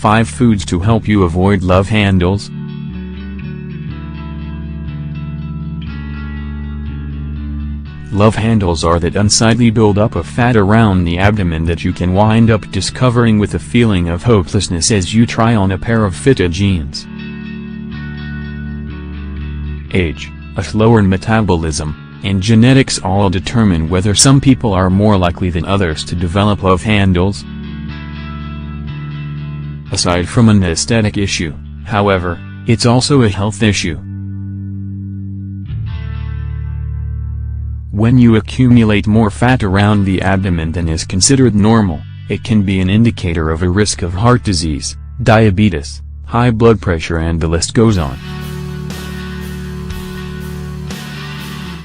5 foods to help you avoid love handles. Love handles are that unsightly buildup of fat around the abdomen that you can wind up discovering with a feeling of hopelessness as you try on a pair of fitted jeans. Age, a slower metabolism, and genetics all determine whether some people are more likely than others to develop love handles. Aside from an aesthetic issue, however, it's also a health issue. When you accumulate more fat around the abdomen than is considered normal, it can be an indicator of a risk of heart disease, diabetes, high blood pressure, and the list goes on.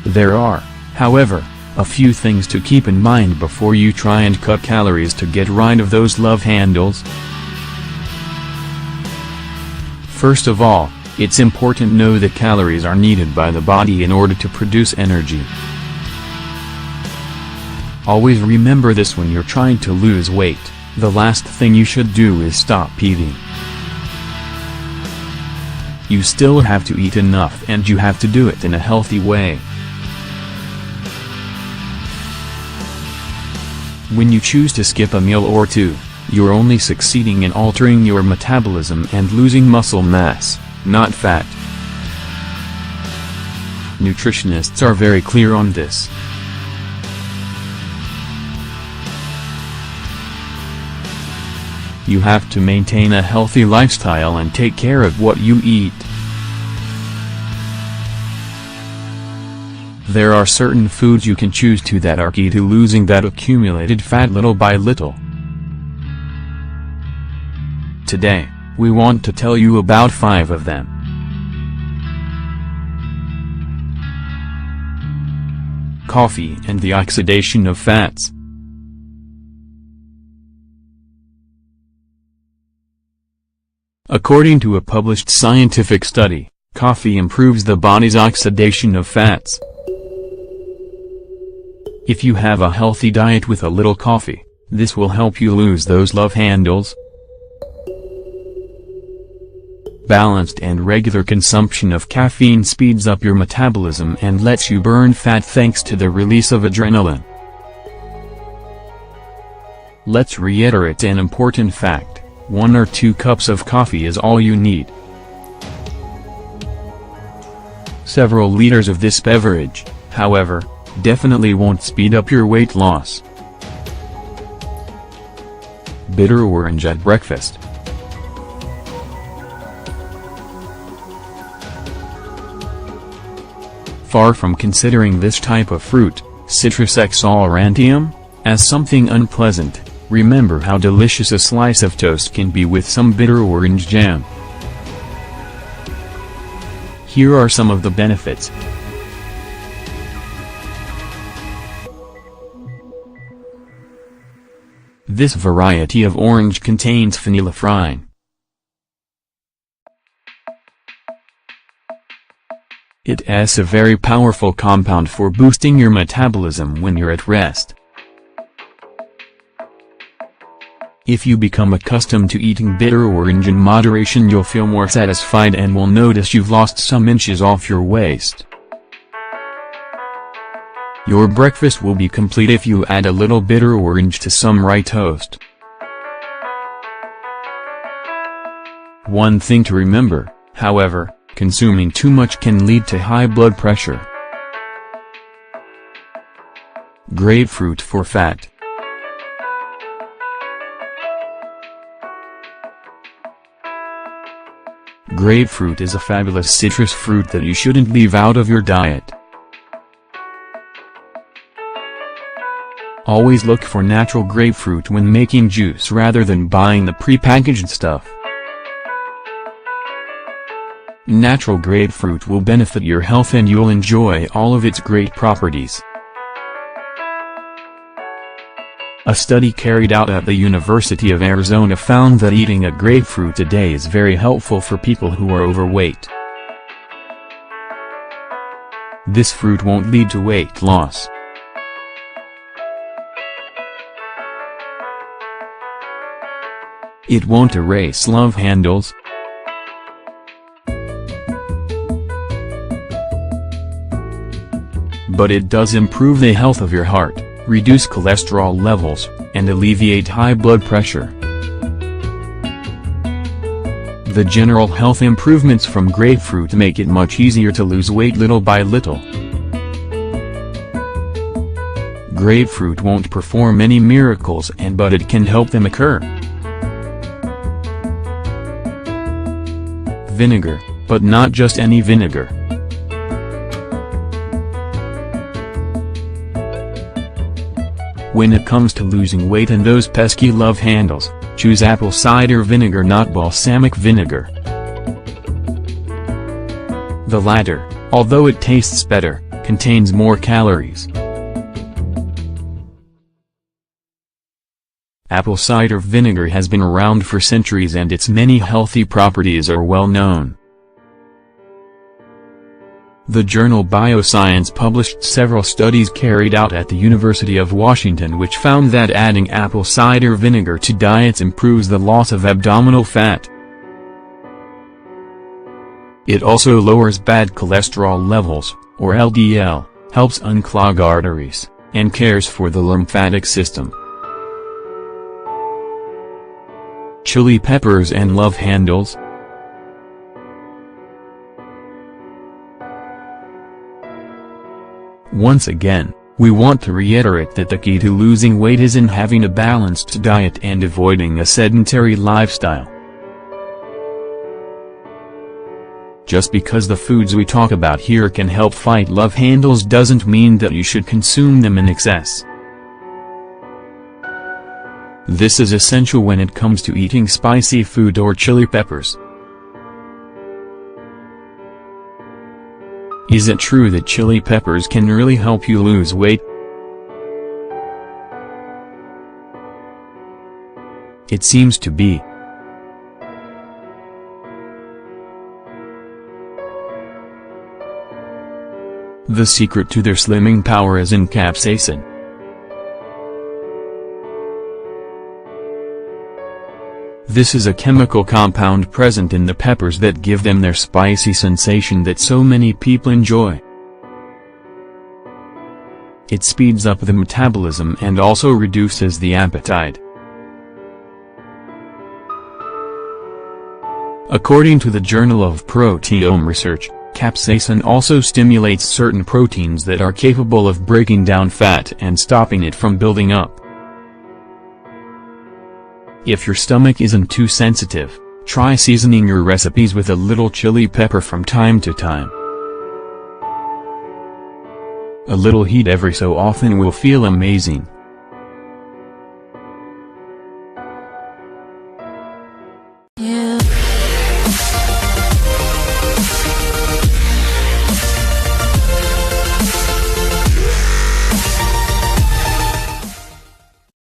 There are, however, a few things to keep in mind before you try and cut calories to get rid of those love handles. First of all, it's important to know that calories are needed by the body in order to produce energy. Always remember this when you're trying to lose weight. The last thing you should do is stop eating. You still have to eat enough, and you have to do it in a healthy way. When you choose to skip a meal or two, you're only succeeding in altering your metabolism and losing muscle mass, not fat. Nutritionists are very clear on this. You have to maintain a healthy lifestyle and take care of what you eat. There are certain foods you can choose to that are key to losing that accumulated fat little by little. Today, we want to tell you about 5 of them. Coffee and the oxidation of fats. According to a published scientific study, coffee improves the body's oxidation of fats. If you have a healthy diet with a little coffee, this will help you lose those love handles. Balanced and regular consumption of caffeine speeds up your metabolism and lets you burn fat thanks to the release of adrenaline. Let's reiterate an important fact. 1 or 2 cups of coffee is all you need. Several liters of this beverage, however, definitely won't speed up your weight loss. Bitter orange at breakfast. Far from considering this type of fruit, Citrus X aurantium, as something unpleasant, remember how delicious a slice of toast can be with some bitter orange jam. Here are some of the benefits. This variety of orange contains phenylephrine. It is a very powerful compound for boosting your metabolism when you're at rest. If you become accustomed to eating bitter orange in moderation, you'll feel more satisfied and will notice you've lost some inches off your waist. Your breakfast will be complete if you add a little bitter orange to some rye toast. One thing to remember, however, consuming too much can lead to high blood pressure. Grapefruit for fat. Grapefruit is a fabulous citrus fruit that you shouldn't leave out of your diet. Always look for natural grapefruit when making juice rather than buying the pre-packaged stuff. Natural grapefruit will benefit your health and you'll enjoy all of its great properties. A study carried out at the University of Arizona found that eating a grapefruit a day is very helpful for people who are overweight. This fruit won't lead to weight loss. It won't erase love handles. But it does improve the health of your heart, reduce cholesterol levels, and alleviate high blood pressure. The general health improvements from grapefruit make it much easier to lose weight little by little. Grapefruit won't perform any miracles but it can help them occur. Vinegar, but not just any vinegar. When it comes to losing weight and those pesky love handles, choose apple cider vinegar, not balsamic vinegar. The latter, although it tastes better, contains more calories. Apple cider vinegar has been around for centuries and its many healthy properties are well known. The journal Bioscience published several studies carried out at the University of Washington which found that adding apple cider vinegar to diets improves the loss of abdominal fat. It also lowers bad cholesterol levels, or LDL, helps unclog arteries, and cares for the lymphatic system. Chili peppers and love handles. Once again, we want to reiterate that the key to losing weight is in having a balanced diet and avoiding a sedentary lifestyle. Just because the foods we talk about here can help fight love handles doesn't mean that you should consume them in excess. This is essential when it comes to eating spicy food or chili peppers. Is it true that chili peppers can really help you lose weight? It seems to be. The secret to their slimming power is in capsaicin. This is a chemical compound present in the peppers that give them their spicy sensation that so many people enjoy. It speeds up the metabolism and also reduces the appetite. According to the Journal of Proteome Research, capsaicin also stimulates certain proteins that are capable of breaking down fat and stopping it from building up. If your stomach isn't too sensitive, try seasoning your recipes with a little chili pepper from time to time. A little heat every so often will feel amazing.